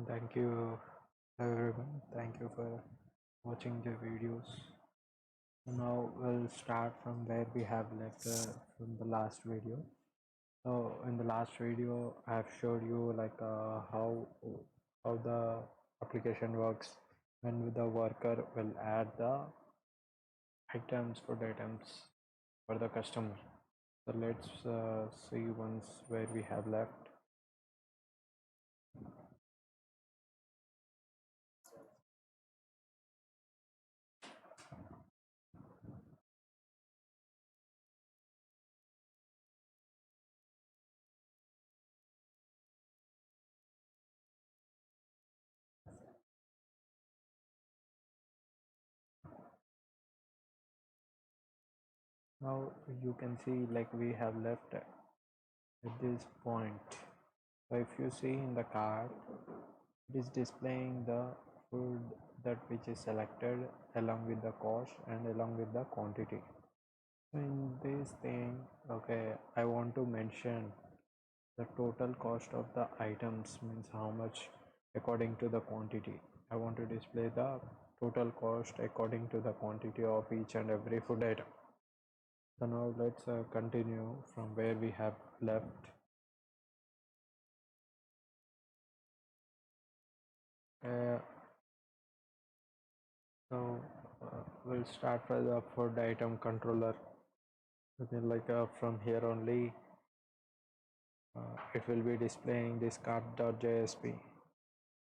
Thank you everyone. Thank you for watching the videos. Now we'll start from where we have left from the last video. So in the last video, I have showed you like how the application works when the worker will add the food items for the customer. So let's see once where we have left. Now you can see like we have left at this point. So if you see in the card, it is displaying the food that which is selected along with the cost and along with the quantity. So in this thing, okay, I want to mention the total cost of the items, means how much according to the quantity. I want to display the total cost according to the quantity of each and every food item. So now let's continue from where we have left. Uh, so we'll start with the food item controller. Okay, like from here only, it will be displaying this cart.jsp.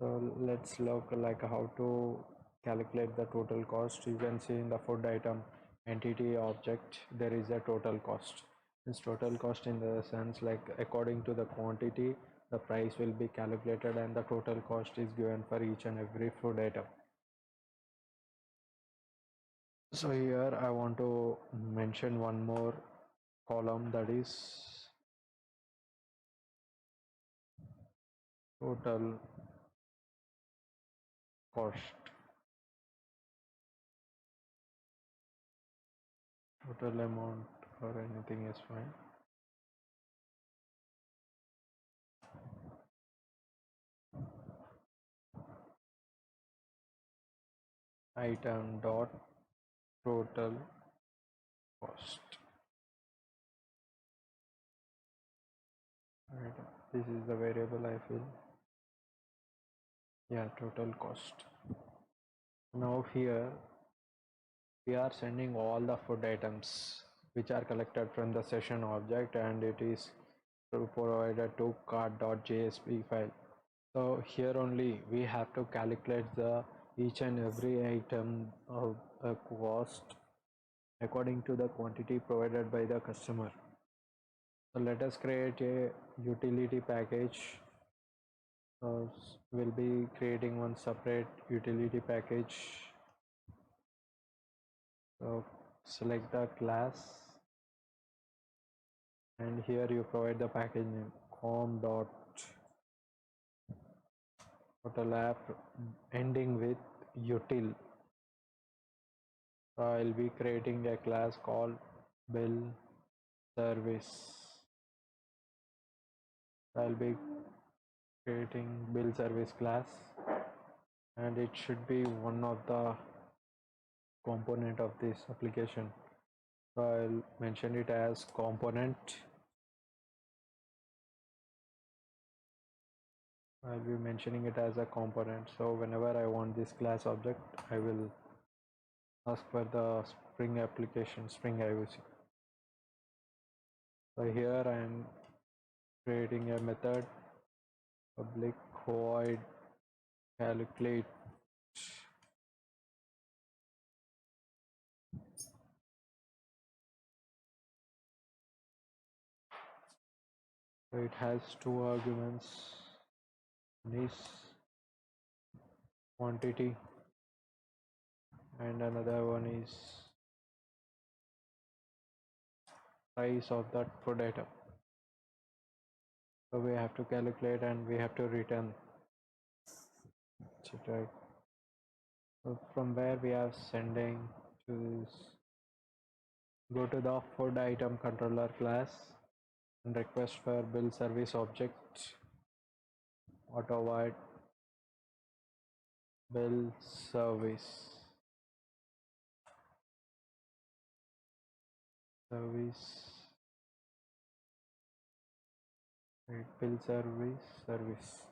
So let's look like how to calculate the total cost. You can see in the food item entity object there is a total cost. This total cost in the sense like according to the quantity the price will be calculated and the total cost is given for each and every food item. So here I want to mention one more column, that is total cost. Total amount or anything is fine. Item dot total cost. Right. This is the variable I feel. Yeah, total cost. Now here we are sending all the food items which are collected from the session object, and it is provided to cart.jsp file. So here only we have to calculate the each and every item of cost according to the quantity provided by the customer. So let us create a utility package. So we'll be creating one separate utility package. So select the class, and here you provide the package name com.total app ending with util. So I'll be creating a class called bill service. I'll be creating bill service class, and it should be one of the component of this application. So I'll mention it as component. I'll be mentioning it as a component. So whenever I want this class object, I will ask for the Spring application, Spring MVC. So here I am creating a method public void calculate. So it has two arguments. One is quantity and another one is price of that food item. So we have to calculate and we have to return. Right. So from where we are sending to this, go to the food item controller class and request for bill service object auto void bill service, right, bill service.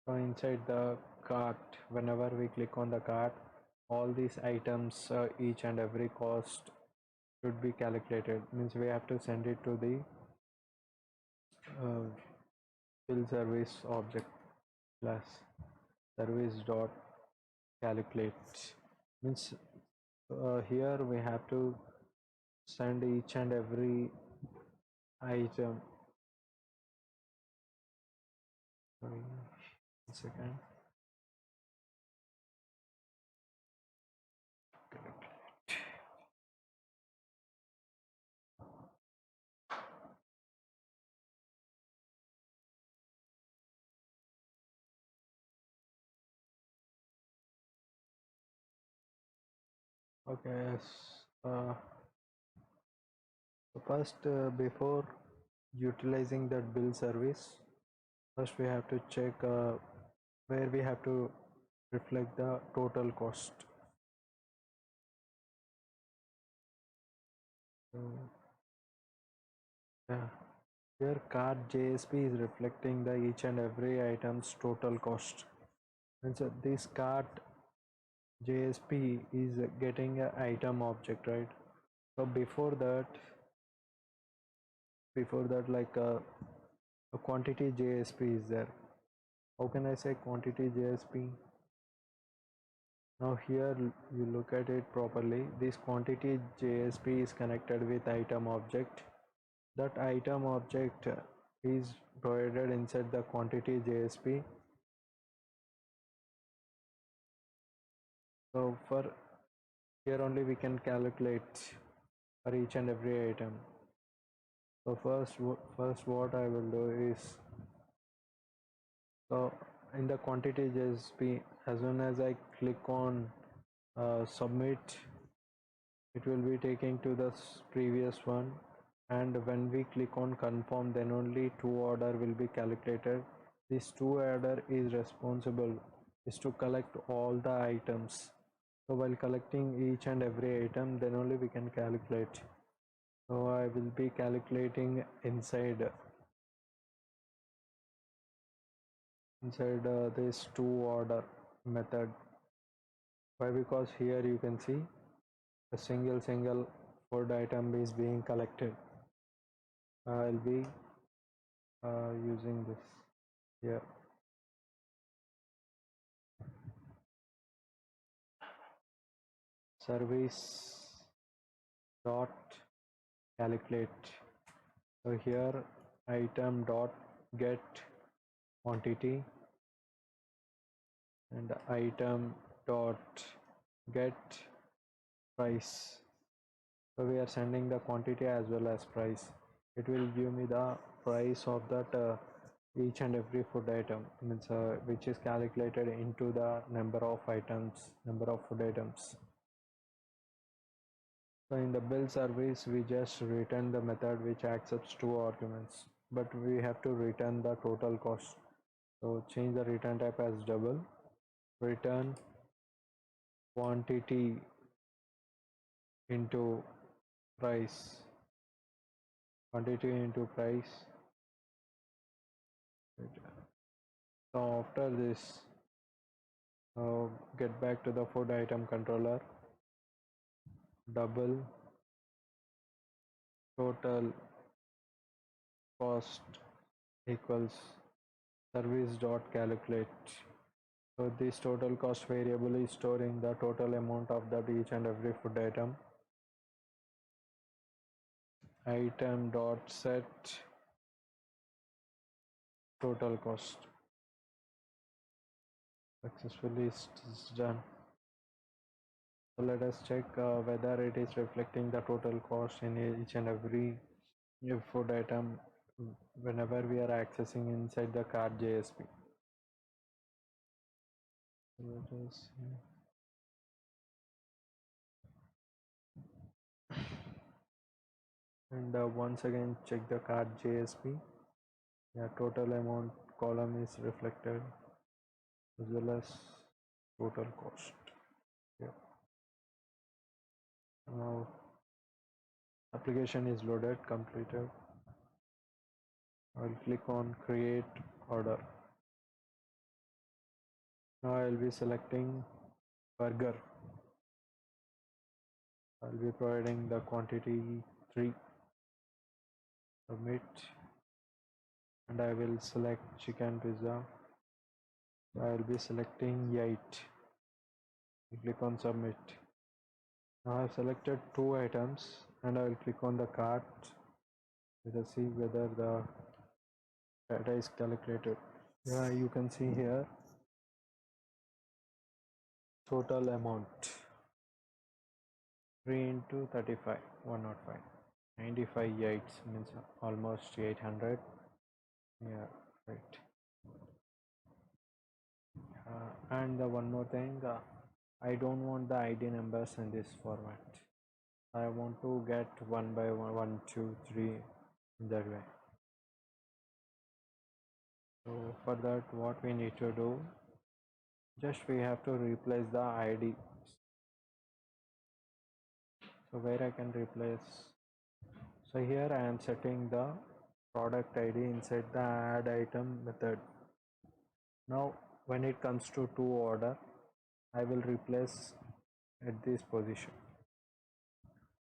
So inside the cart, whenever we click on the cart, all these items, each and every cost should be calculated. Means we have to send it to the uh, bill service object class service dot calculate. Means here we have to send each and every item. Sorry, 1 second. Okay, yes. First, before utilizing that bill service, first we have to check where we have to reflect the total cost. So, yeah, here card JSP is reflecting the each and every item's total cost. And so this cart JSP is getting a item object, right? So before that, like a quantity JSP is there. How can I say quantity JSP? Now here you look at it properly. This quantity JSP is connected with item object. That item object is provided inside the quantity JSP. So for here only we can calculate for each and every item. So first what I will do is, so in the quantity JSP, as soon as I click on submit, it will be taking to the previous one, and when we click on confirm, then only two order will be calculated. This two order is responsible is to collect all the items. So while collecting each and every item, then only we can calculate. So I will be calculating inside this two order method. Why? Because here you can see a single food item is being collected. I'll be using this here. Service dot calculate. So here item dot get quantity and item dot get price. So we are sending the quantity as well as price. It will give me the price of that each and every food item, means which is calculated into the number of items, number of food items. So in the bill service, we just return the method which accepts two arguments, but we have to return the total cost. So change the return type as double, return quantity into price, quantity into price. So after this, get back to the food item controller, double total cost equals service dot calculate. So this total cost variable is storing the total amount of that each and every food item. Item dot set total cost. Successfully is done. So let us check whether it is reflecting the total cost in each and every food item whenever we are accessing inside the cart JSP. Let us see. And once again check the cart JSP. Yeah, total amount column is reflected as well as total cost. Yeah. Now application is loaded, completed. I'll click on create order. Now I'll be selecting burger. I'll be providing the quantity 3. Submit, and I will select chicken pizza. I'll be selecting 8. Click on submit. Now I've selected 2 items and I will click on the cart. Let us see whether the data is calculated. Yeah, you can see here total amount 3 into 35, 105. 95 yachts means almost 800. Yeah, right. And one more thing, I don't want the ID numbers in this format. I want to get one by one, 1, 2, 3 in that way. So for that, what we need to do, just we have to replace the ID. So where I can replace, so here I am setting the product ID inside the add item method. Now when it comes to order, I will replace at this position.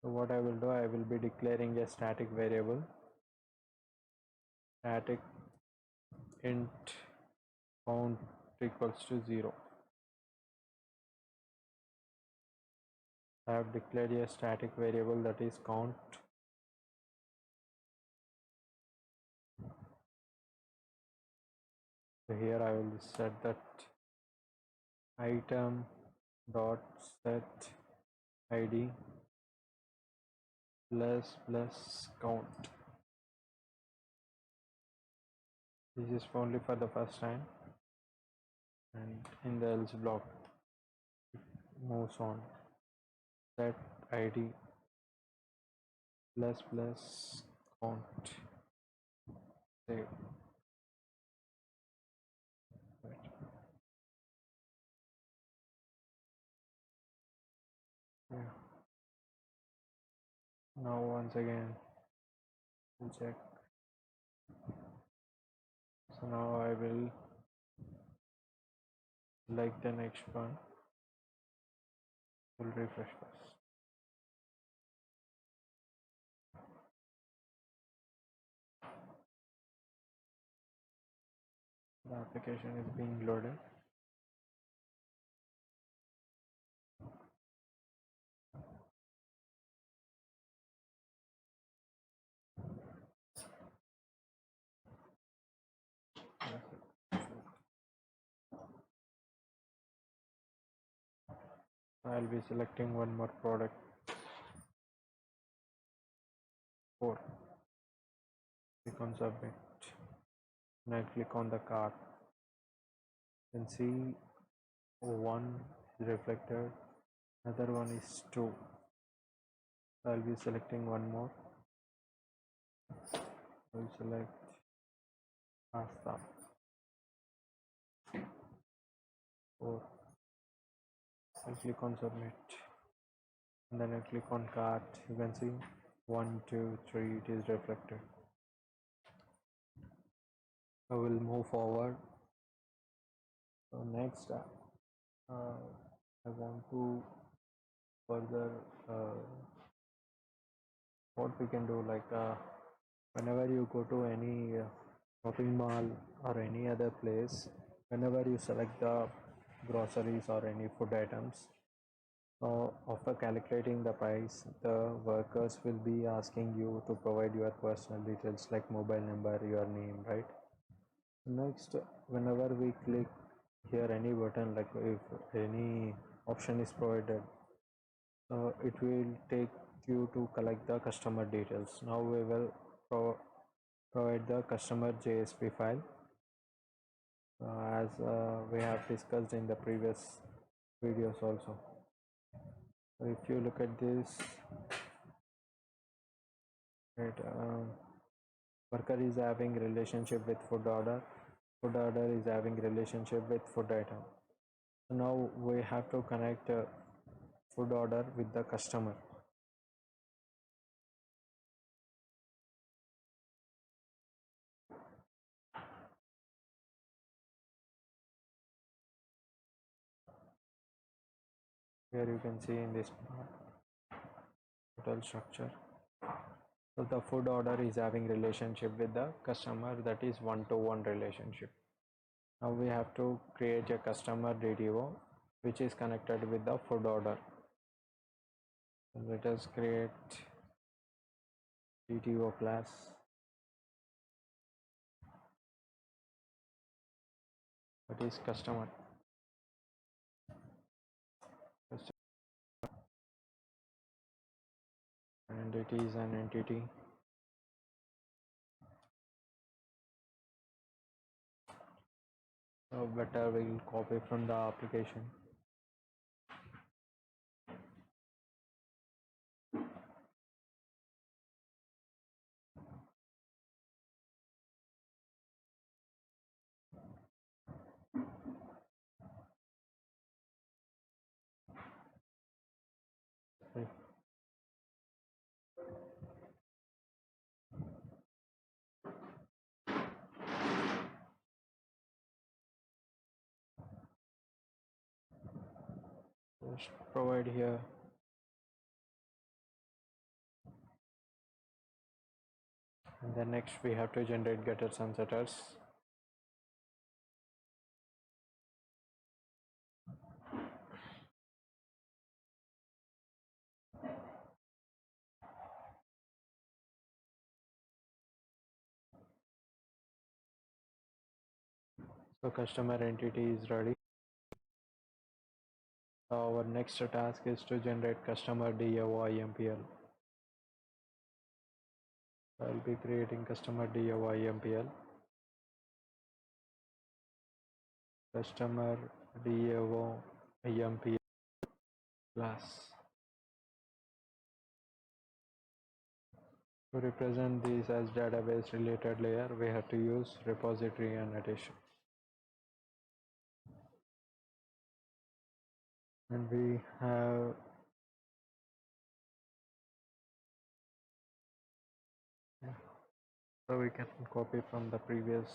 So what I will do, I will be declaring a static variable, static int count equals to 0. I have declared a static variable, that is count. So here I will set that item dot set id plus count. This is only for the first time, and in the else block it moves on. Set id plus count. Save. Right. Yeah. Now once again we'll check. So now I will select the next one. We'll refresh this. The application is being loaded. I'll be selecting one more product, 4. Click on submit. And I click on the cart. You can see 1 is reflected, another one is 2. So I'll be selecting one more. I'll select pasta, 4. I'll click on submit, and then I click on cart. You can see 1, 2, 3, it is reflected. I will move forward. So next I want to further what we can do, like whenever you go to any shopping mall or any other place, whenever you select the groceries or any food items, after calculating the price, the workers will be asking you to provide your personal details like mobile number, your name, right? Next, whenever we click here any button, like if any option is provided, it will take you to collect the customer details. Now we will provide the customer JSP file, as we have discussed in the previous videos also. So if you look at this, right, Worker is having relationship with food order. Food order is having relationship with food item. So now we have to connect food order with the customer. Here you can see in this total structure. So the food order is having relationship with the customer, that is one-to-one relationship. Now we have to create a customer DTO which is connected with the food order. So let us create DTO class. That is customer. And it is an entity. So better we'll copy from the application. Just provide here. And then next we have to generate getters and setters. So customer entity is ready. Our next task is to generate customer DAO IMPL. I'll be creating customer DAO IMPL. Customer DAO IMPL class. To represent this as database related layer, we have to use repository annotation. And we have so we can copy from the previous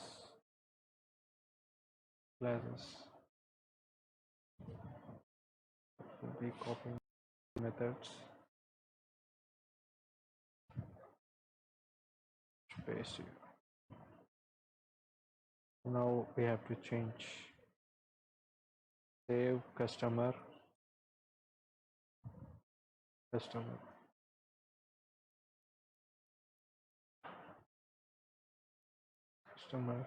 classes. We'll be copying methods. Paste here. Now we have to change. Save customer. Customer. Customer.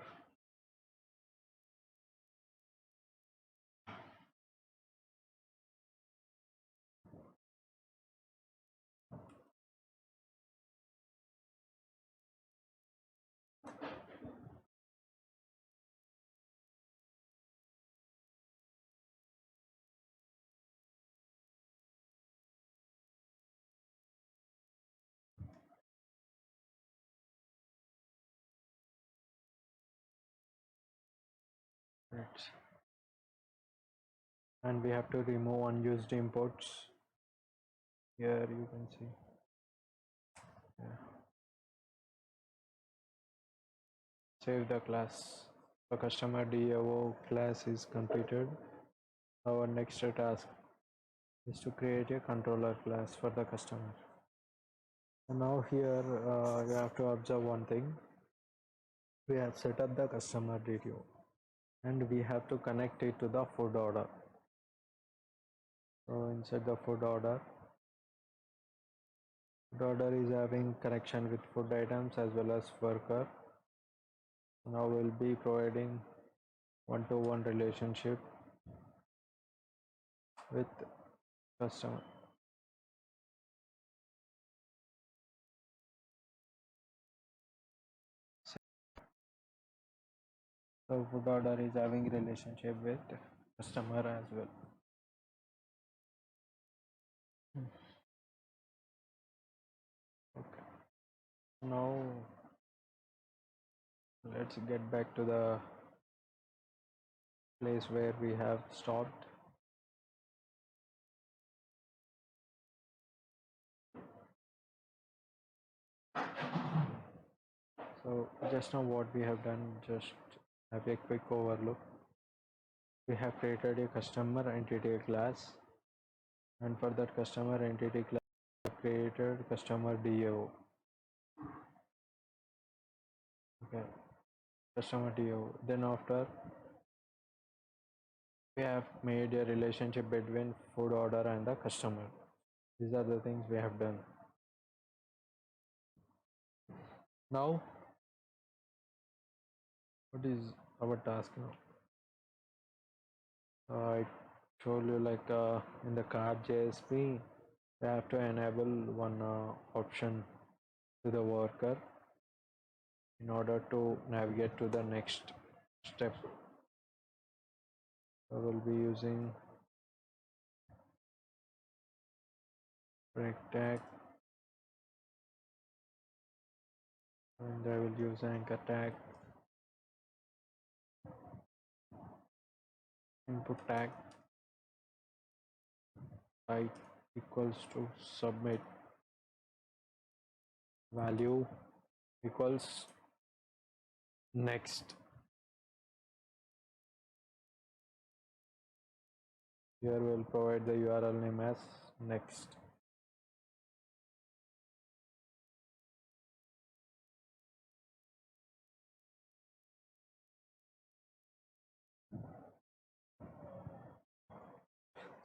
Right. And we have to remove unused imports. Here you can see. Yeah. Save the class. The customer DAO class is completed. Our next task is to create a controller class for the customer. And now here you have to observe one thing. We have set up the customer DTO and we have to connect it to the food order. So inside the food order is having connection with food items as well as worker. Now we'll be providing one-to-one relationship with customer. So food order is having relationship with customer as well. Okay. Now Let's get back to the place where we have stopped. So just now what we have done, just have a quick overlook. We have created a customer entity class, and for that customer entity class we have created customer DAO. Okay, customer DAO. Then after we have made a relationship between food order and the customer. These are the things we have done. Now what is our task now? I told you like in the card JSP we have to enable one option to the worker in order to navigate to the next step. I will be using break tag, and I will use anchor tag, input tag, type equals to submit, value equals next. Here we'll provide the URL name as next.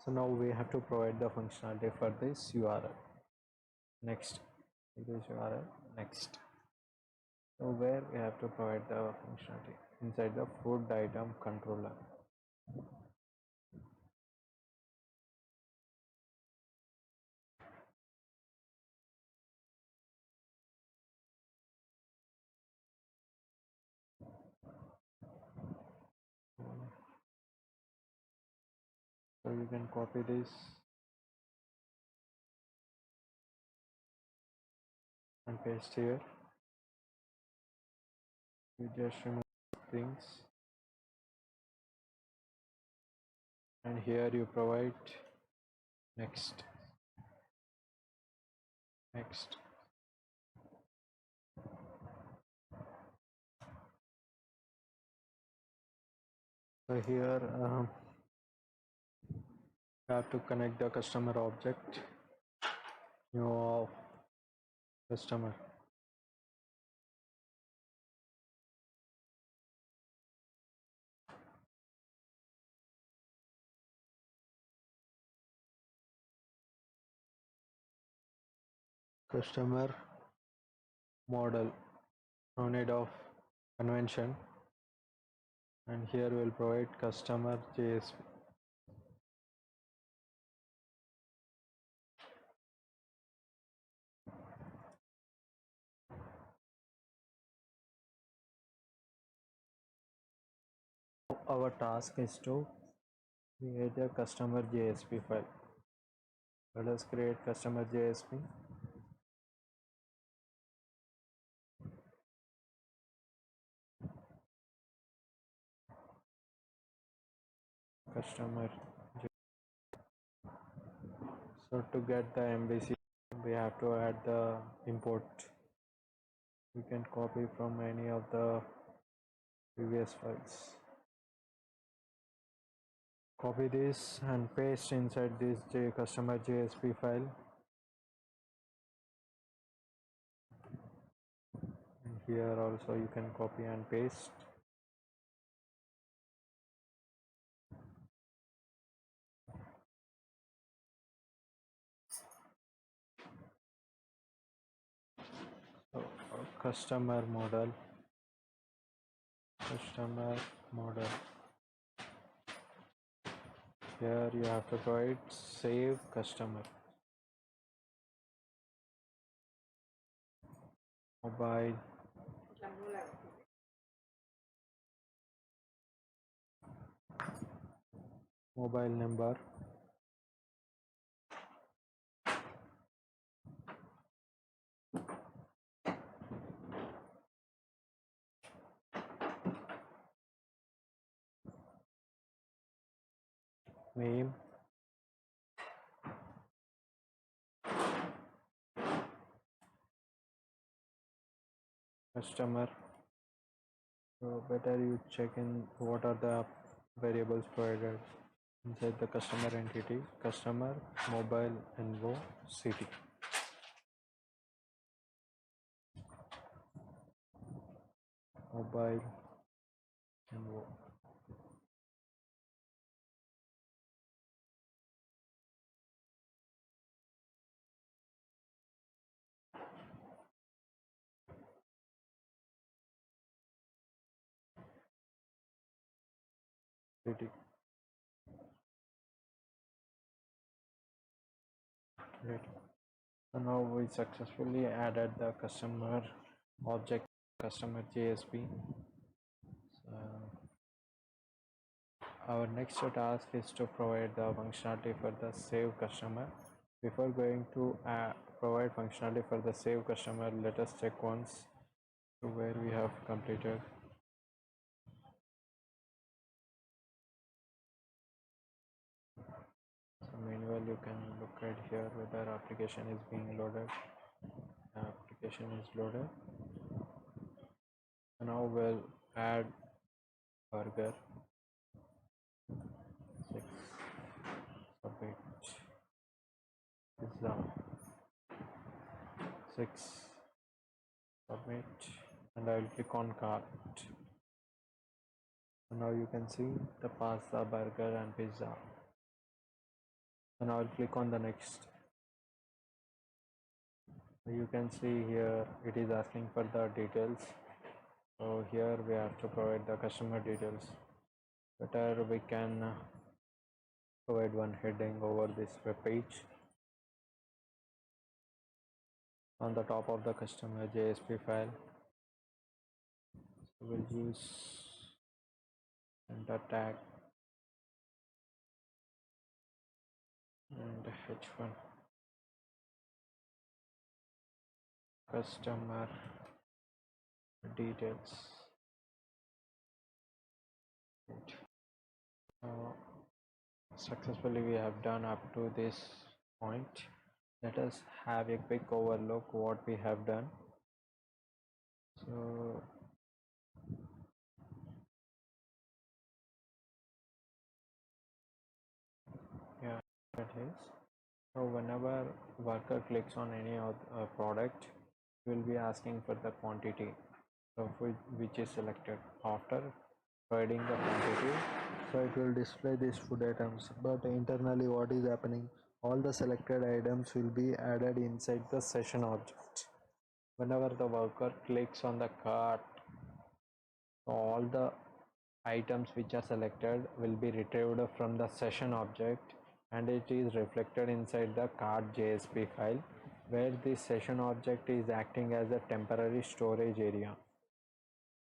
So now we have to provide the functionality for this URL next. This URL next. So where we have to provide the functionality inside the food item controller. So you can copy this and paste here. You just remove things, and here you provide next. So here you have to connect the customer object, new customer. Customer model, no need of convention, and here we'll provide customer JSP. Our task is to create a customer JSP file. Let us create customer JSP. Customer. So to get the MVC, we have to add the import. You can copy from any of the previous files. Copy this and paste inside this customer JSP file. And here also you can copy and paste. So customer model. Here you have to provide save customer. Mobile number, name, customer. So better you check in what are the variables provided inside the customer entity, customer, mobile, info, city. Mobile, info. City. Great. So now we successfully added the customer object, customer JSP. So our next task is to provide the functionality for the save customer. Before going to provide functionality for the save customer, let us check once to where we have completed. So meanwhile, you can look at here whether application is being loaded. Application is loaded. So now we'll add burger 6 submit pizza 6 submit, and I will click on cart. So now you can see the pasta, burger and pizza. And I will click on the next. You can see here it is asking for the details. So here we have to provide the customer details. Better we can provide one heading over this web page. On the top of the customer JSP file, so we'll use enter tag and h1 customer details. Successfully we have done up to this point. Let us have a quick overlook what we have done. So yeah, it is. So whenever worker clicks on any product, we will be asking for the quantity of which is selected. After providing the quantity, so it will display these food items, but internally what is happening, all the selected items will be added inside the session object. Whenever the worker clicks on the cart, all the items which are selected will be retrieved from the session object, and it is reflected inside the cart JSP file, where this session object is acting as a temporary storage area.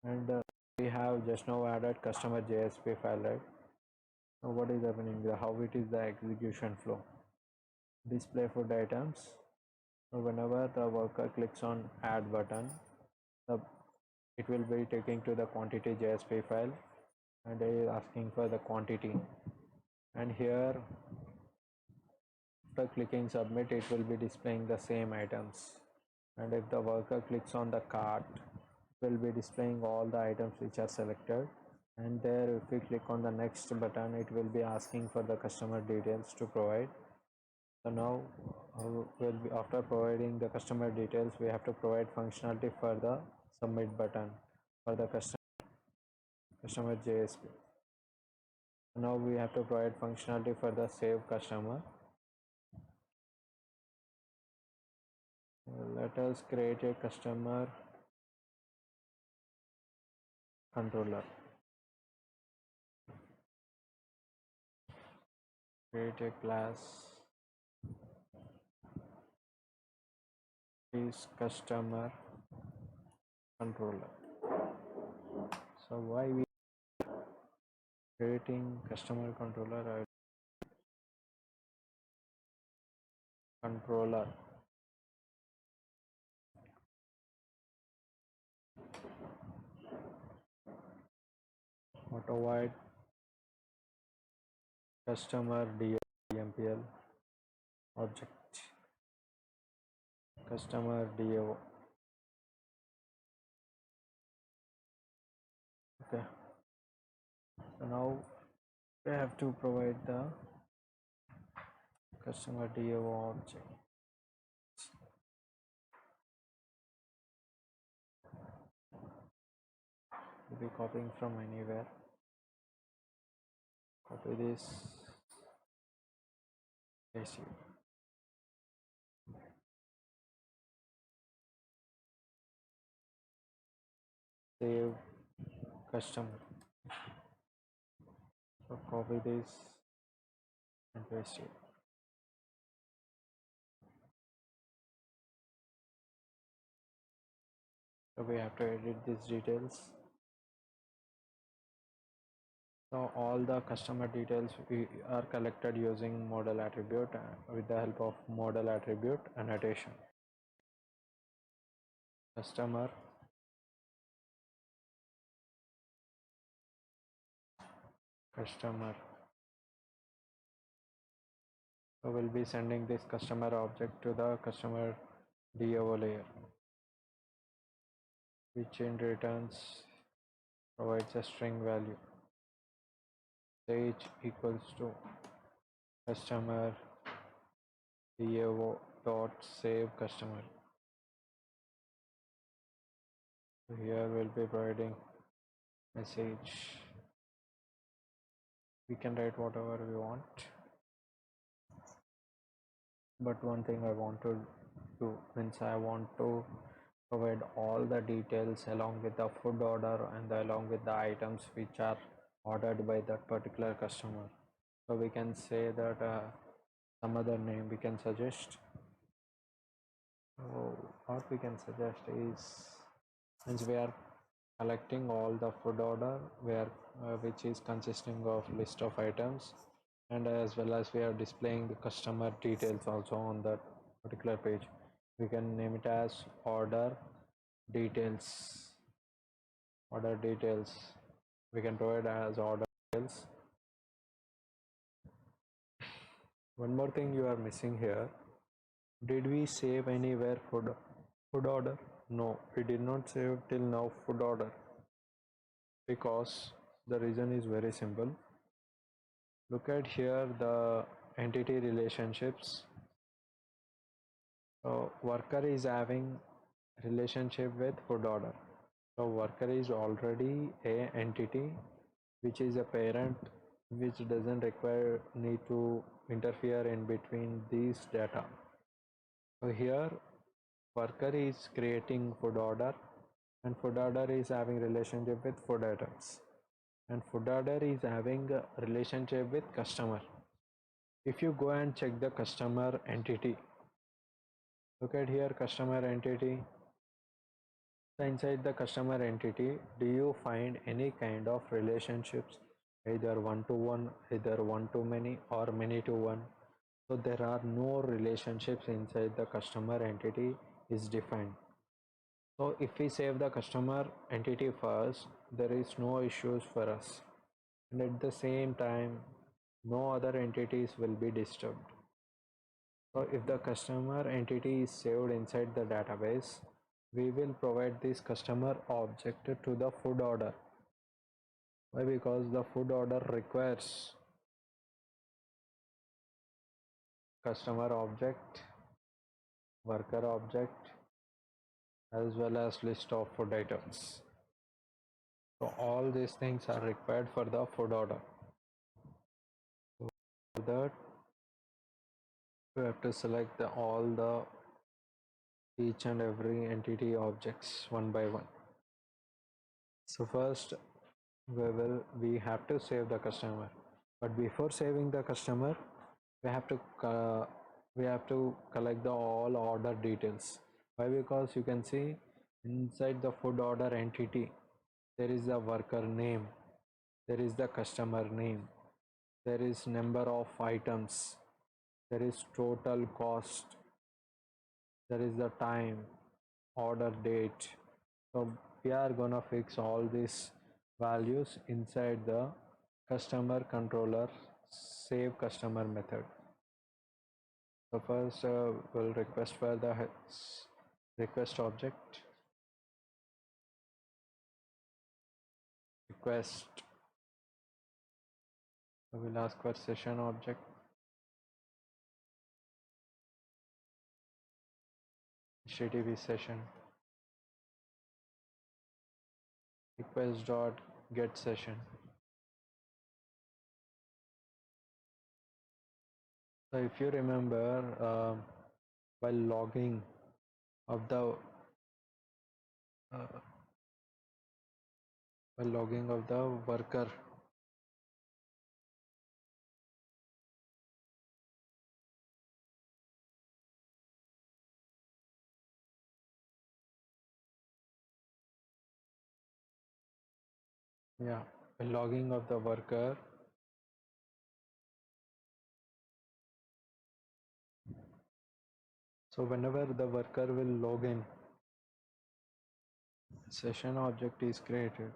And we have just now added customer JSP file, right? Now what is happening, how it is the execution flow. Display food items. So whenever the worker clicks on add button, it will be taking to the quantity JSP file, and it is asking for the quantity. And here after clicking submit, it will be displaying the same items. And if the worker clicks on the cart, it will be displaying all the items which are selected. And there, if we click on the next button, it will be asking for the customer details to provide. So now after providing the customer details, we have to provide functionality for the submit button for the customer JSP. Now we have to provide functionality for the save customer. Let us create a customer controller. Create a class is customer controller. So why we creating customer controller? Controller. Auto void customer DMPL object, customer DO. Okay, so now we have to provide the customer DO object. We'll be copying from anywhere. Copy this, paste it. Save customer. So copy this and paste it. So we have to edit these details. So all the customer details we are collected using model attribute with the help of model attribute annotation. Customer customer. So we'll be sending this customer object to the customer DO layer, which in returns provides a string value. Age equals to customer DO dot save customer. So here we'll be providing message. We can write whatever we want, but one thing I want to do means I want to provide all the details along with the food order and along with the items which are ordered by that particular customer. So we can say that some other name we can suggest. So what we can suggest is, since we are collecting all the food order where which is consisting of list of items, and as well as we are displaying the customer details also on that particular page, we can name it as order details. Order details we can provide as order details. One more thing you are missing here. Did we save anywhere food order? No, we did not save till now food order, because the reason is very simple. Look at here the entity relationships. So worker is having relationship with food order. So worker is already a entity which is a parent, which doesn't require need to interfere in between these data. So here worker is creating food order, and food order is having relationship with food items, and food order is having a relationship with customer. If you go and check the customer entity, look at here customer entity. So inside the customer entity, do you find any kind of relationships, either one to one, either one to many, or many to one? So there are no relationships inside the customer entity is defined. So if we save the customer entity first, there is no issues for us, and at the same time no other entities will be disturbed. So if the customer entity is saved inside the database, we will provide this customer object to the food order. Why? Because the food order requires customer object, worker object, as well as list of food items. So all these things are required for the food order. So for that, we have to select all the each and every entity objects one by one. So first we have to save the customer, but before saving the customer, we have to collect the all order details. Why? Because you can see inside the food order entity there is the worker name, there is the customer name, there is number of items, there is total cost, there is the time, order date. So we are gonna fix all these values inside the customer controller save customer method. So first we'll request for the request object, request. So we'll ask for session object, HTTP session, request dot get session. So if you remember, while logging of the uh, worker, yeah, while logging of the worker, so whenever the worker will log in, session object is created.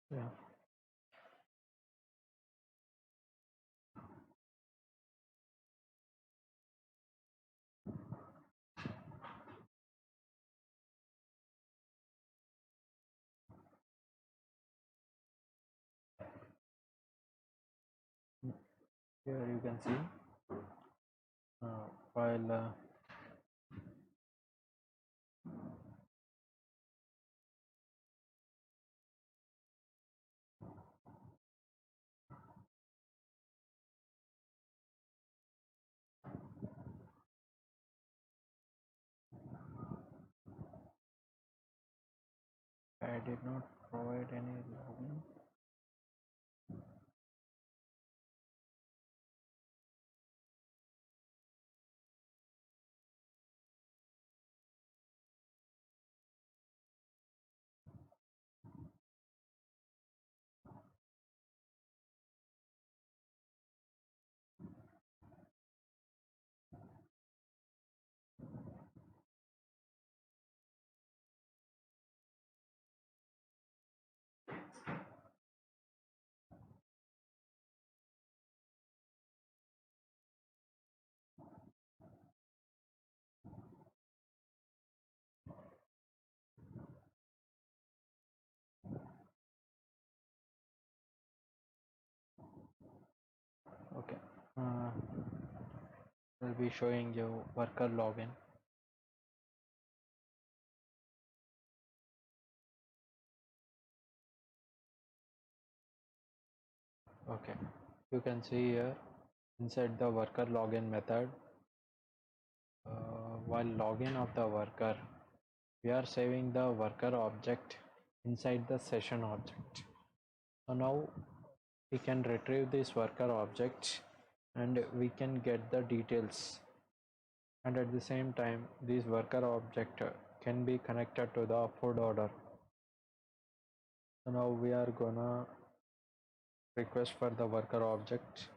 Yeah. Here you can see while I did not provide any login. Okay. Uh, I'll be showing you worker login. Okay, you can see here inside the worker login method, while login of the worker, we are saving the worker object inside the session object. So now we can retrieve this worker object and we can get the details, and at the same time this worker object can be connected to the food order. So now we are gonna request for the worker object,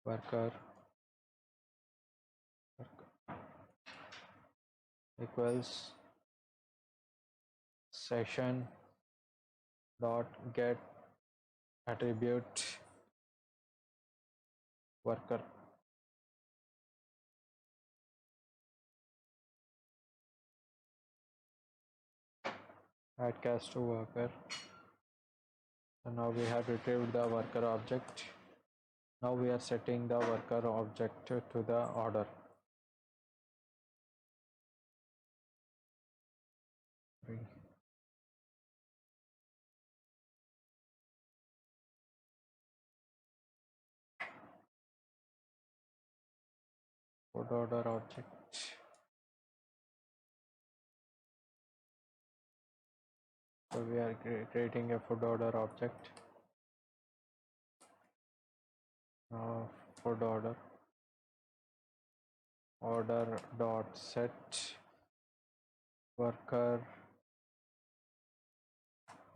worker equals session dot get attribute worker. Add cast to worker. So now we have retrieved the worker object. Now we are setting the worker object to the order. Food order object. So we are creating a food order object. Food order dot set worker.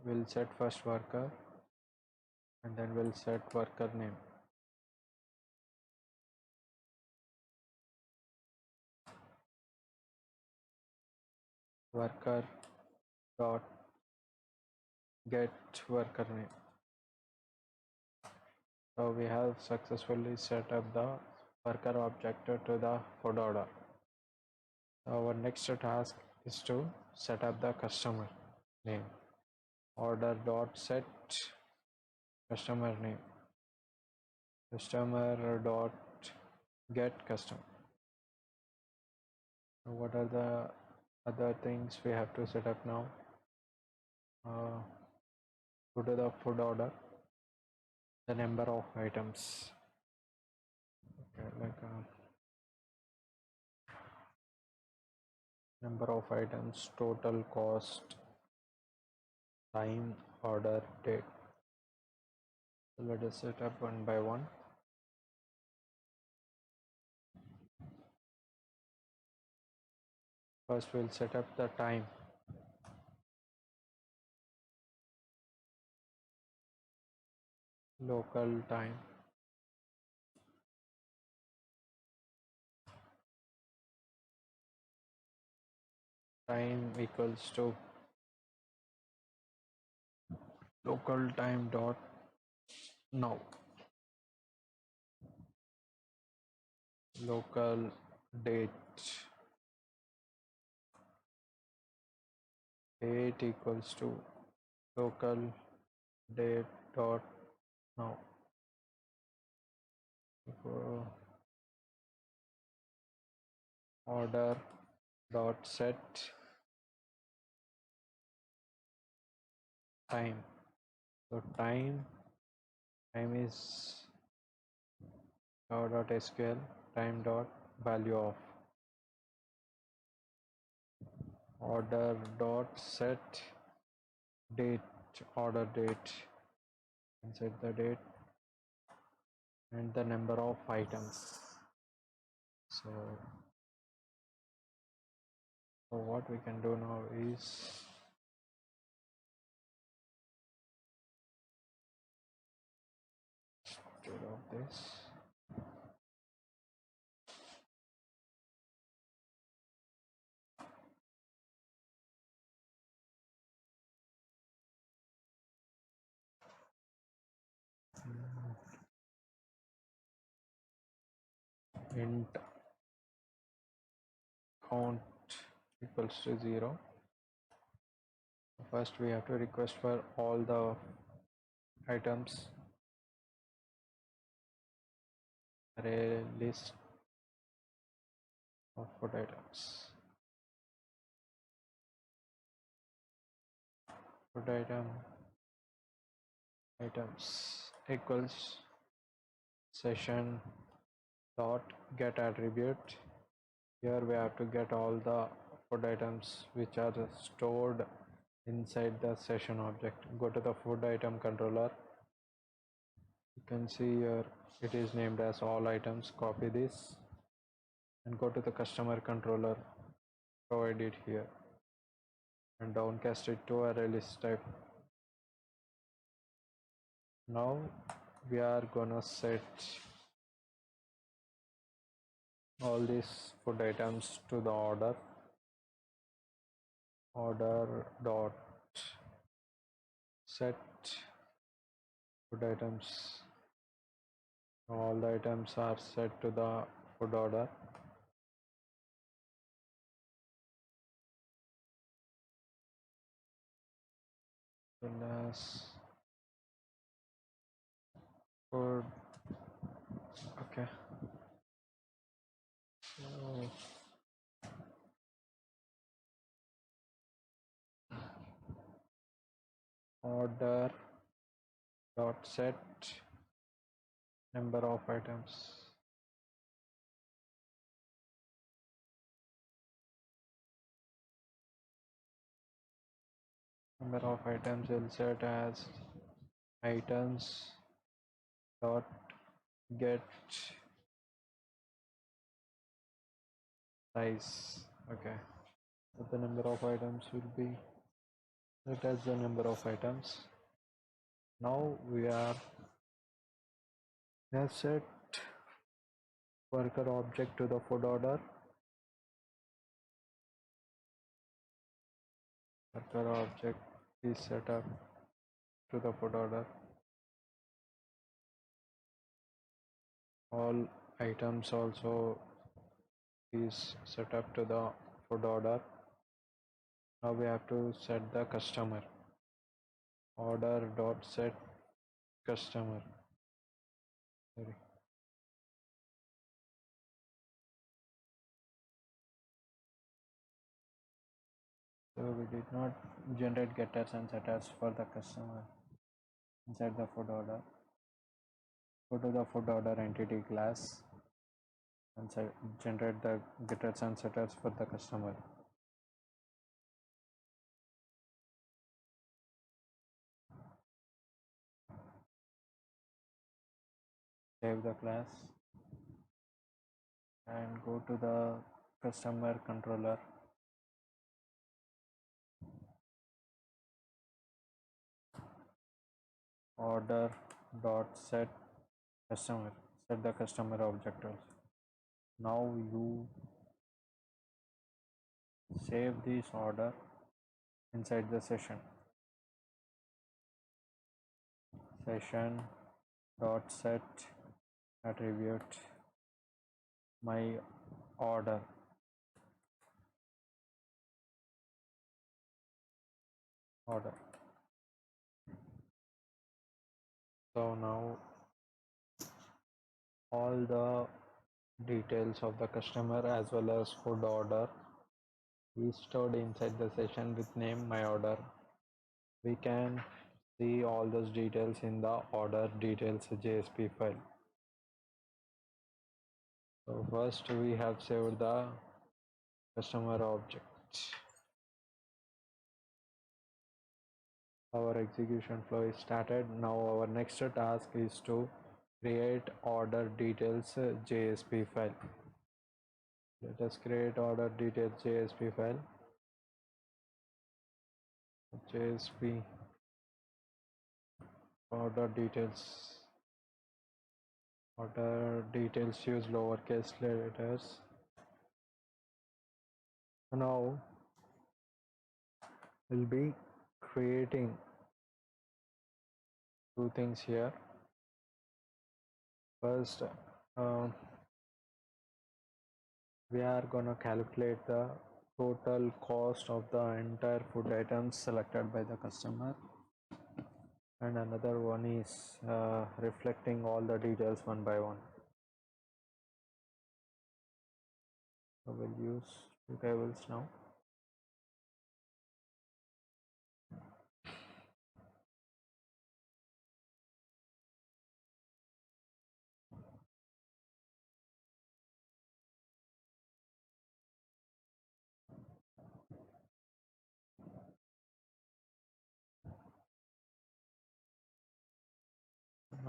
We'll set first worker and then we'll set worker name. Worker dot get worker name. So we have successfully set up the worker object to the food order. Our next task is to set up the customer name. Order dot set customer name. Customer dot get customer. So what are the other things we have to set up now? Go to the food order, the number of items. Okay, like number of items, total cost, time, order, date. So let us set up one by one. First we'll set up the time. Local time. Time equals to local time dot now. Local date. Date equals to local date dot now. Order dot set time. So time is dot SQL time dot value of order dot set date, order date, and set the date and the number of items. So what we can do now is instead of this, int count equals to 0. First we have to request for all the items, array list of food items. Food item items equals session dot get attribute. Here we have to get all the food items which are stored inside the session object. Go to the food item controller. You can see here it is named as all items. Copy this and go to the customer controller, provide it here and downcast it to array list type. Now we are gonna set all these food items to the order dot set food items. All the items are set to the food order. As food. Okay. So order dot set number of items. Number of items will set as items dot get size. Okay. So the number of items will be set as the number of items. Now we have set worker object to the food order. Worker object is set up to the food order. All items also is set up to the food order. Now we have to set the customer. Order dot set customer. Sorry. So we did not generate getters and setters for the customer inside the food order. Go to the food order entity class and generate the getters and setters for the customer. Save the class and go to the customer controller. Order dot set customer. Set the customer object also. Now you save this order inside the session. Session dot set attribute my order. So now all the details of the customer as well as food order is stored inside the session with name my order. We can see all those details in the order details JSP file. So first we have saved the customer object. Our execution flow is started. Now our next task is to create order details JSP file. Let us create order details JSP file. JSP order details. Order details use lowercase letters. Now we'll be creating two things here. First, we are gonna calculate the total cost of the entire food items selected by the customer, and another one is reflecting all the details one by one. So we'll use two tables now.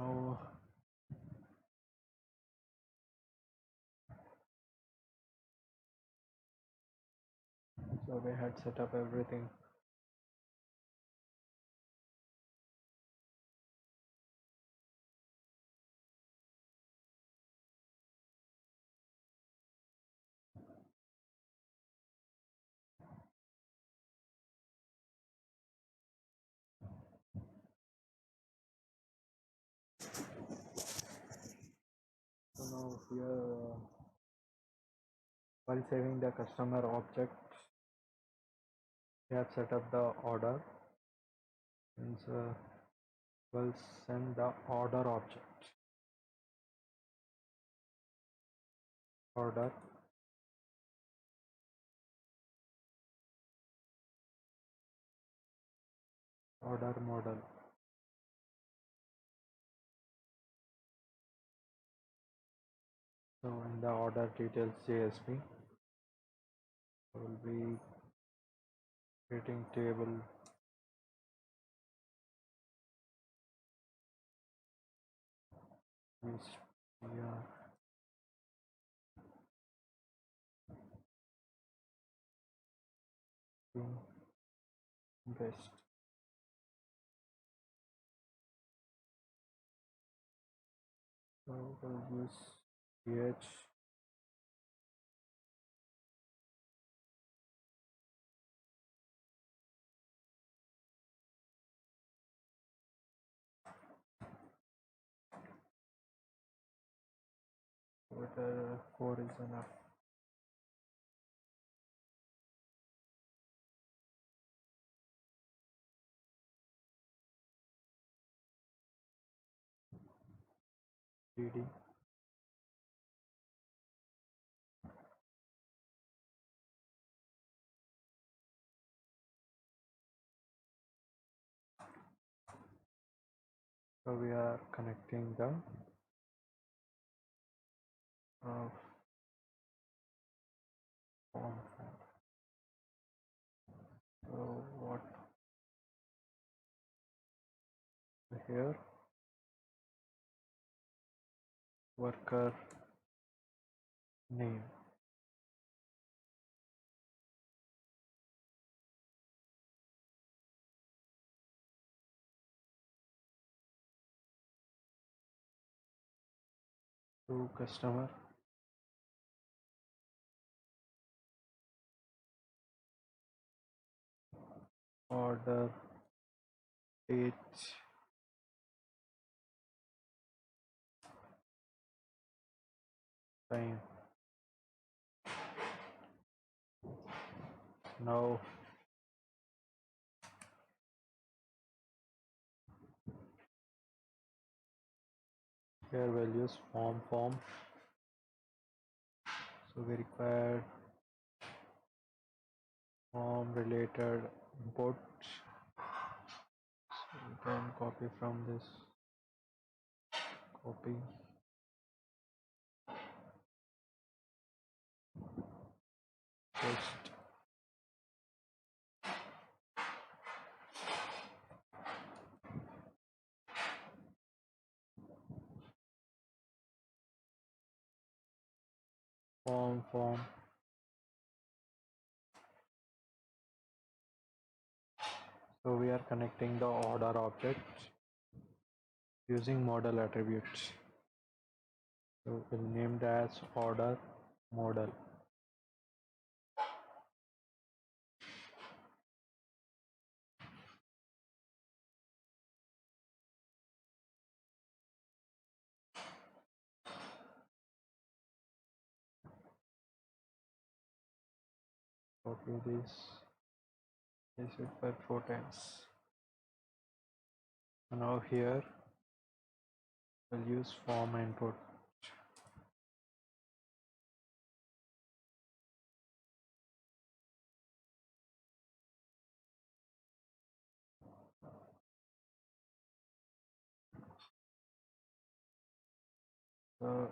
Now, so we had set up everything. So now here, while saving the customer object, we have set up the order. And we'll send the order object. Order model. So in the order details JSP, we'll be creating table is yeah, best. So we'll use ph whether 4 is enough. DD. So we are connecting the uh, form. So what here worker name. To customer order date time. Now here values form. So we require form related input. So we can copy from this. Copy. Paste. Form. So we are connecting the order object using model attributes. So we'll name it as order model. Copy this. Paste it by 4 times. Now here we'll use form input. So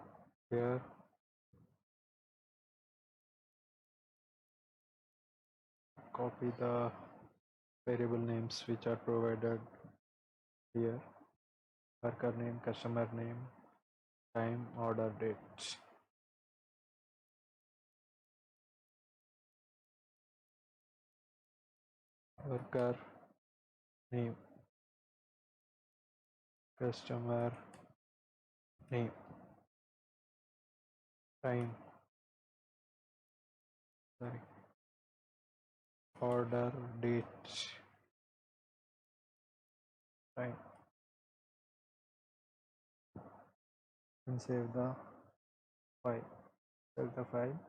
here copy the variable names which are provided here. worker name, customer name, time, order date. Worker name, customer name, time, sorry, order date, time, and save the file. Save the file.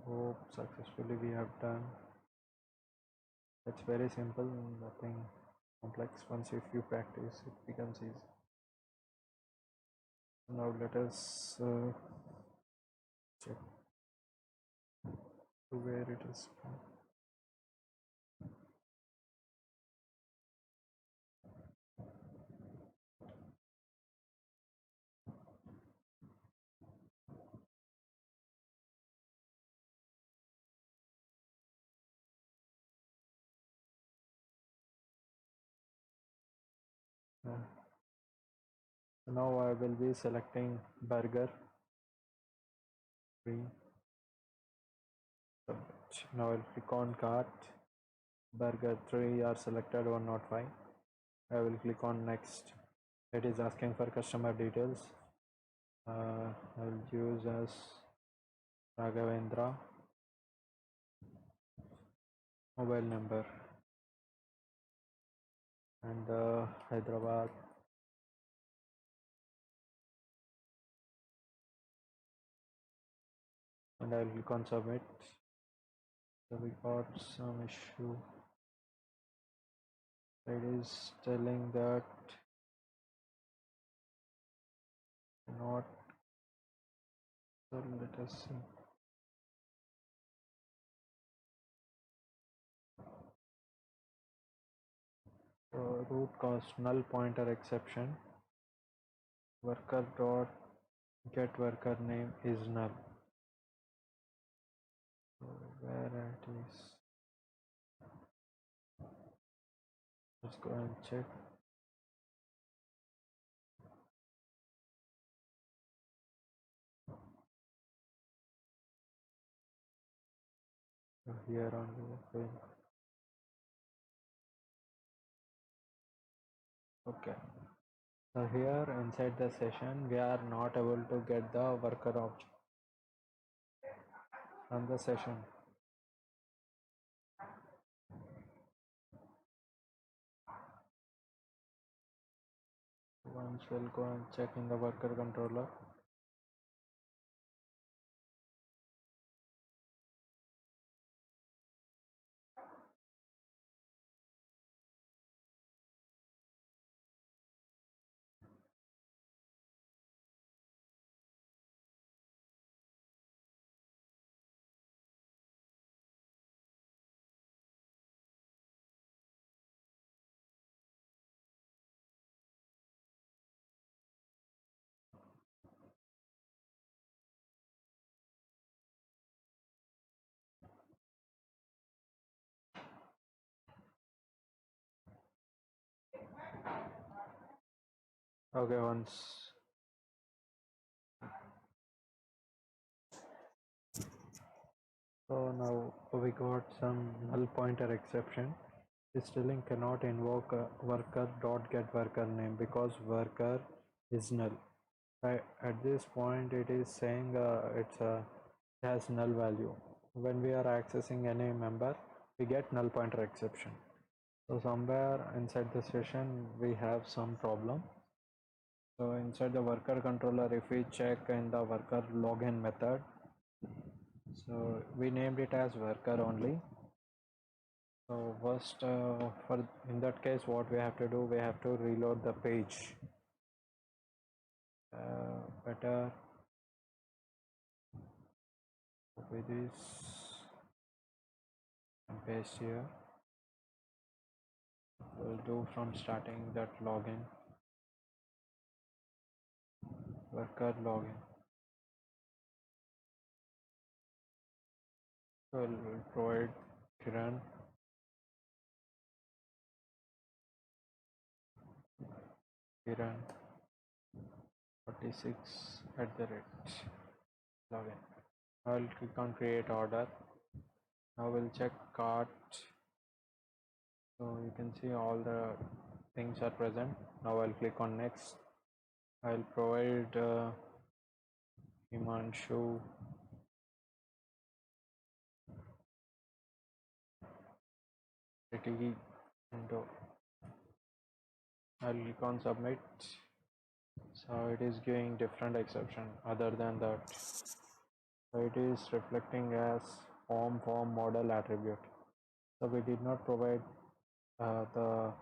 Hope successfully we have done. It's very simple, nothing complex. Once if you practice, it becomes easy. Now let us check where it is. Now I will be selecting burger 3. Submit. Now I'll click on cart. Burger 3 are selected, 1 not 5. I will click on next. It is asking for customer details. I'll use as Raghavendra, mobile number, and Hyderabad. And I'll click on submit. So we got some issue. It is telling that not. So let us see. So root cause null pointer exception. Worker dot get worker name is null. So where it is? Let's go and check. So here only. Okay. So here inside the session we are not able to get the worker object from the session. Once we'll go and check in the worker controller. Okay, once. So now we got some null pointer exception. It's telling cannot invoke worker dot get worker name because worker is null. At this point, it is saying it has null value. When we are accessing any member, we get null pointer exception. So somewhere inside the session, we have some problem. So inside the worker controller, if we check in the worker login method, so we named it as worker only. So first, for in that case, what we have to do, we have to reload the page. Better copy this and paste here. We'll do from starting that login, worker login. So we'll provide Kiran. Kiran 46 at the rate login. I'll click on create order. Now we'll check cart. So you can see all the things are present. Now I'll click on next. I'll provide Himanshu city window. I'll click on submit. So it is giving different exception other than that. So it is reflecting as form model attribute. So we did not provide the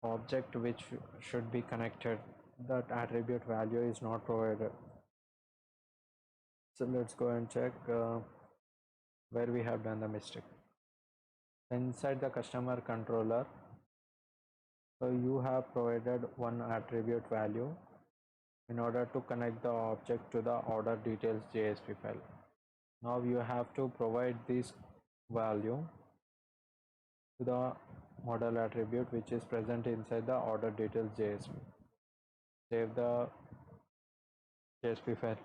object which should be connected. That attribute value is not provided. So let's go and check where we have done the mistake. Inside the customer controller, so you have provided one attribute value in order to connect the object to the order details JSP file. Now you have to provide this value to the model attribute which is present inside the order details JSP. Save the JSP file.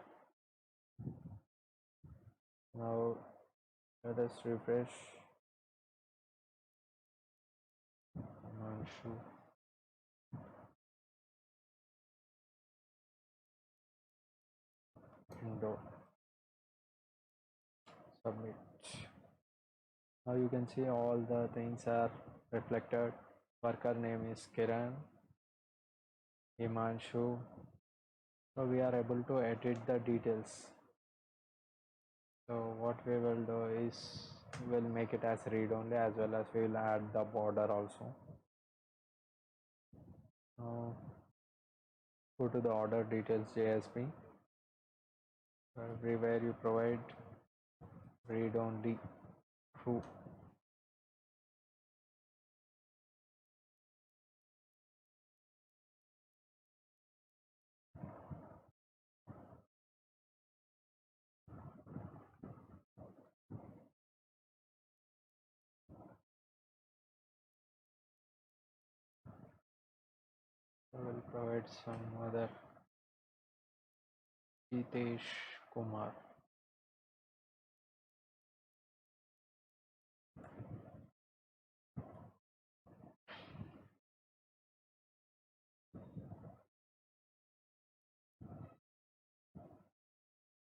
Now let us refresh. Window. Submit. Now you can see all the things are reflected. Worker name is Kiran, Himanshu. So we are able to edit the details. So what we will do is we'll make it as read only, as well as we will add the border also. Now go to the order details JSP. Everywhere you provide read only true. So we'll provide some other Jitesh Kumar.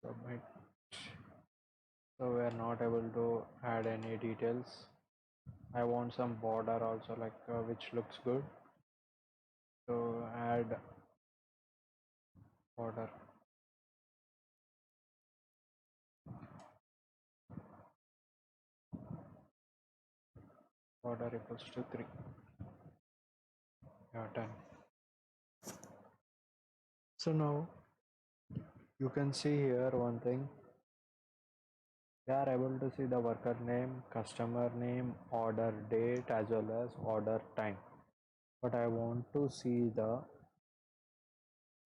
Submit. So we are not able to add any details. I want some border also, like which looks good. So add border. Border equals to 3. Yeah, done. So now you can see here one thing. We are able to see the worker name, customer name, order date, as well as order time. But I want to see the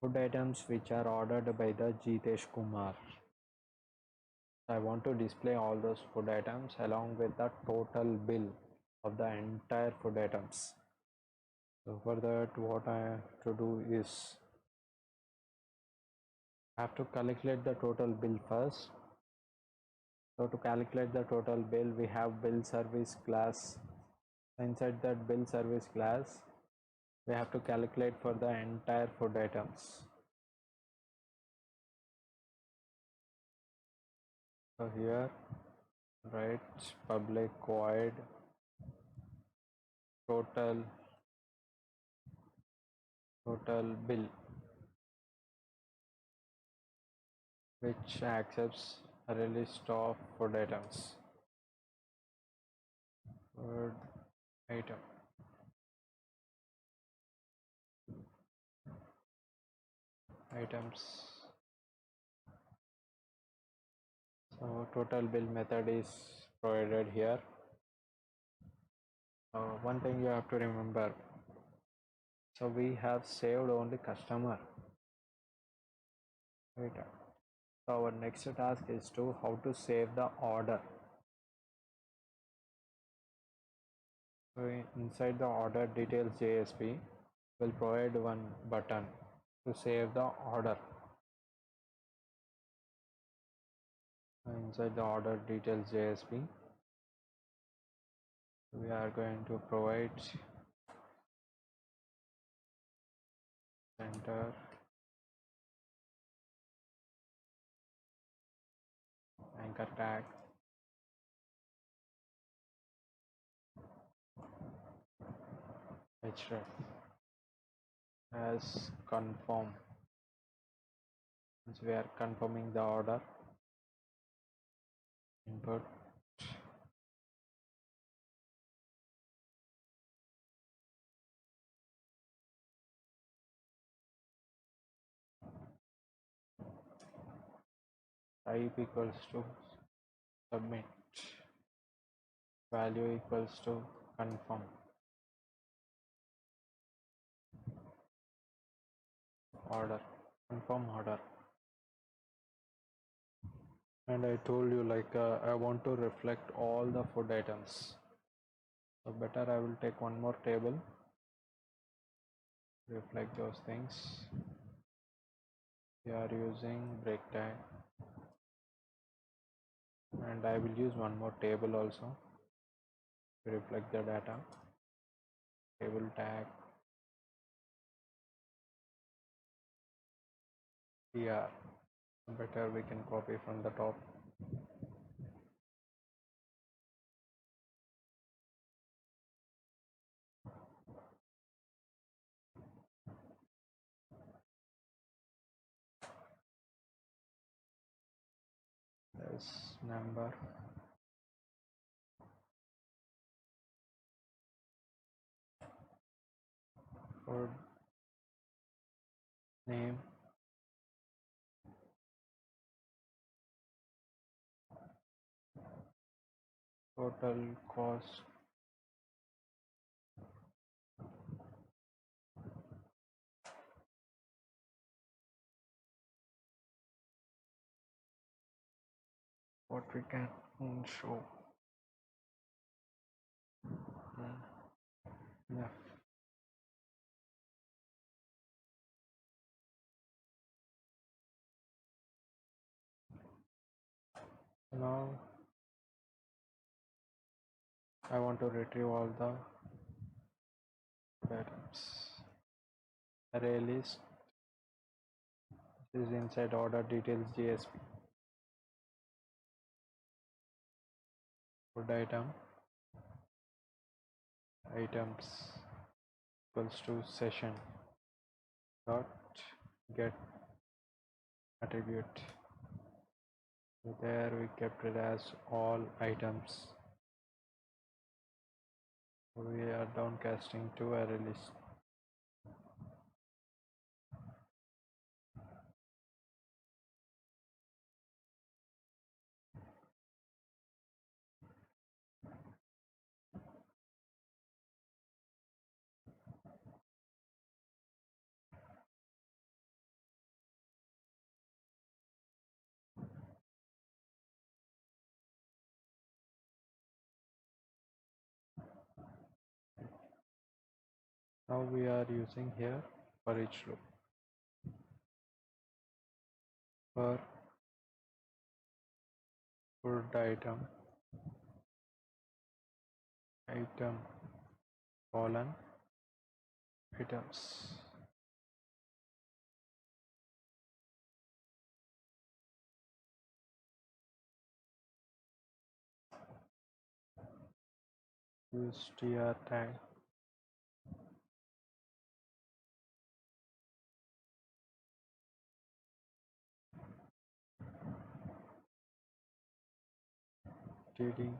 food items which are ordered by the Jitesh Kumar. I want to display all those food items along with the total bill of the entire food items. So for that, what I have to do is I have to calculate the total bill first. So to calculate the total bill, we have bill service class. Inside that bill service class, we have to calculate for the entire food items. So here, write public void total bill, which accepts a list of food items. Food item. Items. So total bill method is provided here. One thing you have to remember. So we have saved only customer. Right. So our next task is to how to save the order. So inside the order details JSP, will provide one button to save the order. Inside the order details JSP, we are going to provide center, anchor tag, href as confirm. Since we are confirming the order, input type equals to submit, value equals to confirm, order, confirm order. And I told you like I want to reflect all the food items, so better I will take one more table, reflect those things. We are using break tag, and I will use one more table also to reflect the data. Table tag here, better we can copy from the top. This number, food name, total cost, what we can show. Yeah. Now I want to retrieve all the items. Array list is inside order details JSP. Food item, items equals to session dot get attribute. So there we kept it as all items. So we are downcasting to array list. Now we are using here for each loop. For food item, item colon items. Use tr tag. td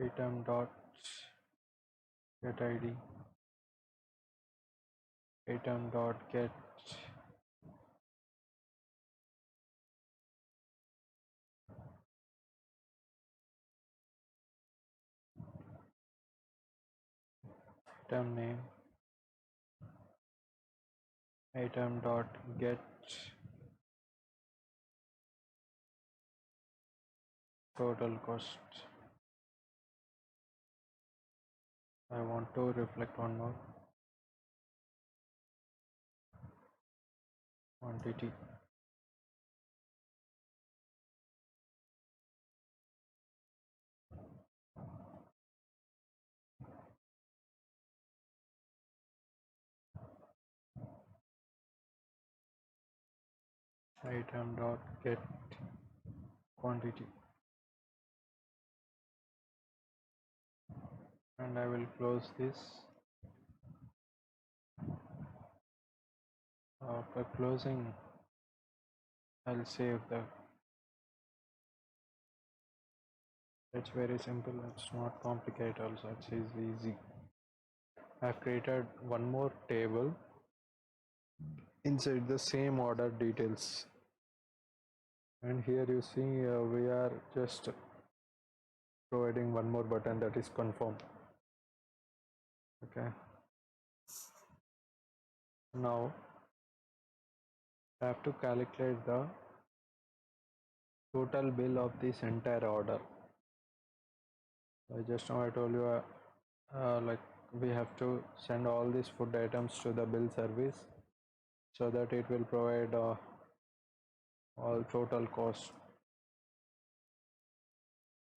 item dot get id, item dot get item name, item dot get total cost. I want to reflect one more quantity. Item dot get quantity, and I will close this. After closing, I'll save the. It's very simple, it's not complicated also, it's easy. I've created one more table inside the same order details, and here you see we are just providing one more button, that is confirm. Okay, now I have to calculate the total bill of this entire order. Just now I told you like we have to send all these food items to the bill service so that it will provide all total cost.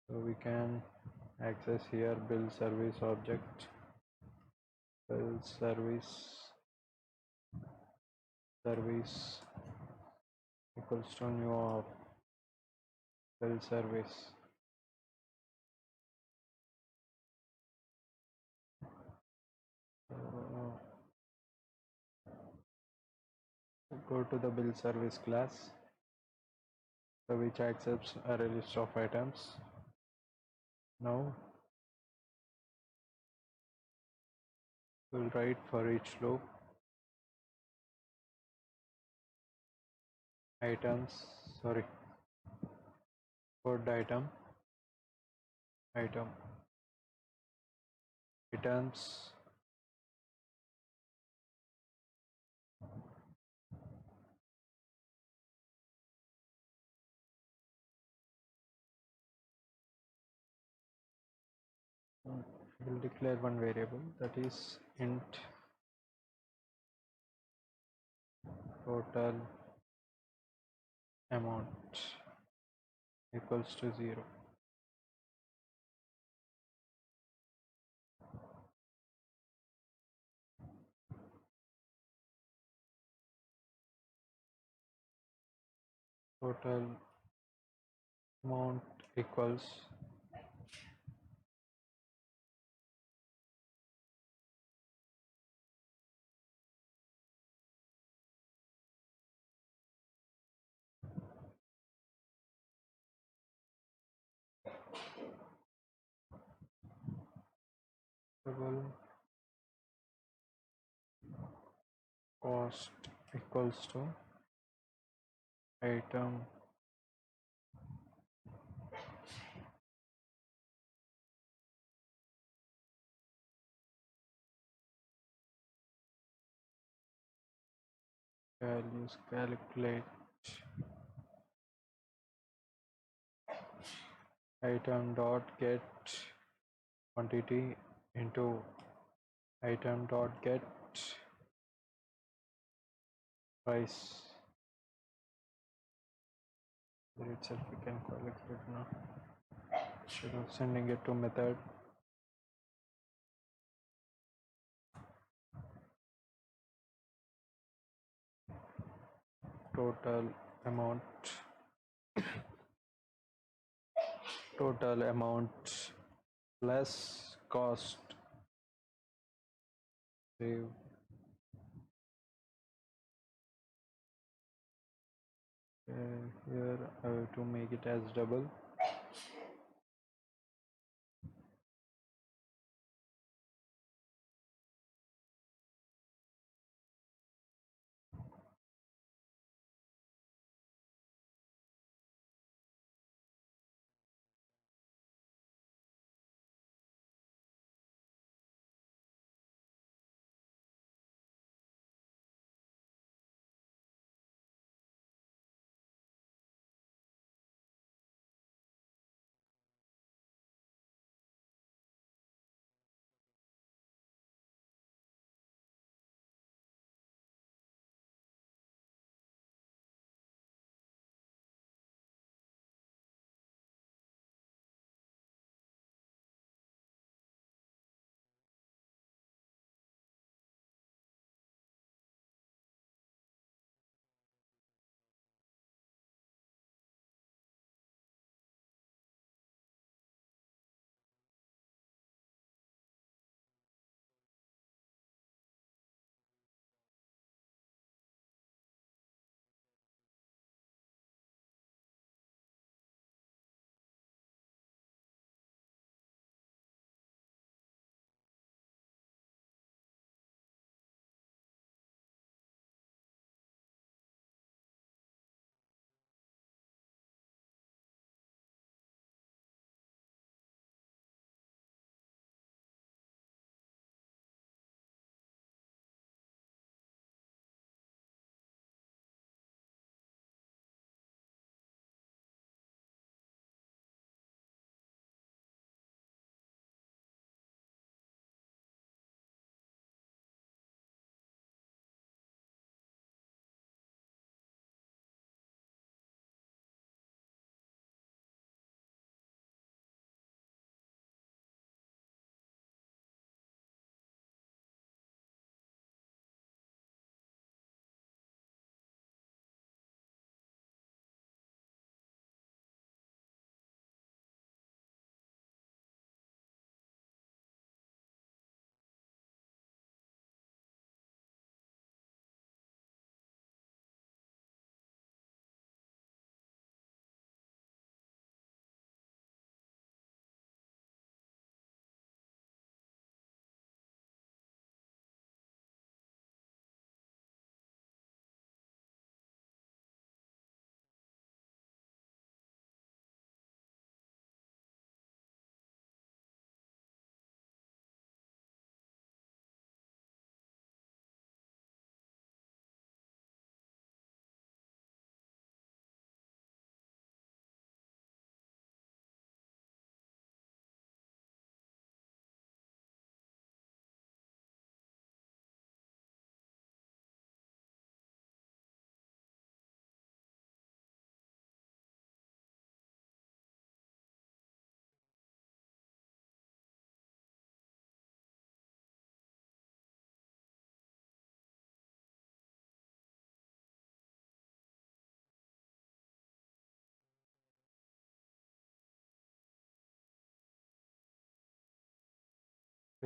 So we can access here bill service object, bill service equals to new of bill service. Go to the bill service class, which accepts a list of items. Now we'll write for each loop items, sorry, food item, items, will declare one variable, that is int total amount equals to 0. Total amount equals total cost equals to item values, calculate item dot get quantity into item dot get price. There itself we can calculate now instead of sending it to method. Total amount plus cost, save. Here I have to make it as double.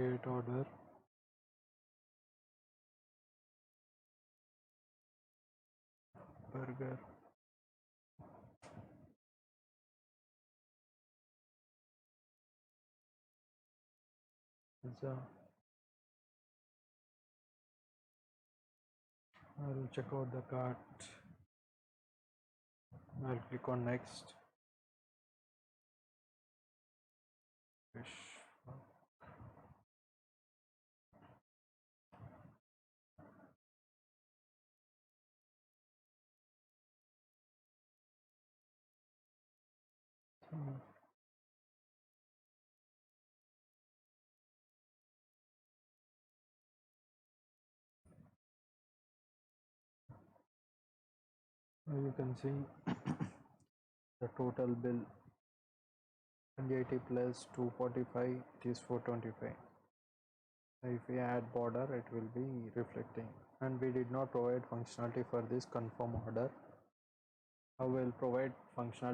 create order, burger, pizza. I'll check out the cart. I'll click on next. Fish. You can see the total bill 180 plus 245, it is 425. If we add border, it will be reflecting. And we did not provide functionality for this confirm order. I will provide functionality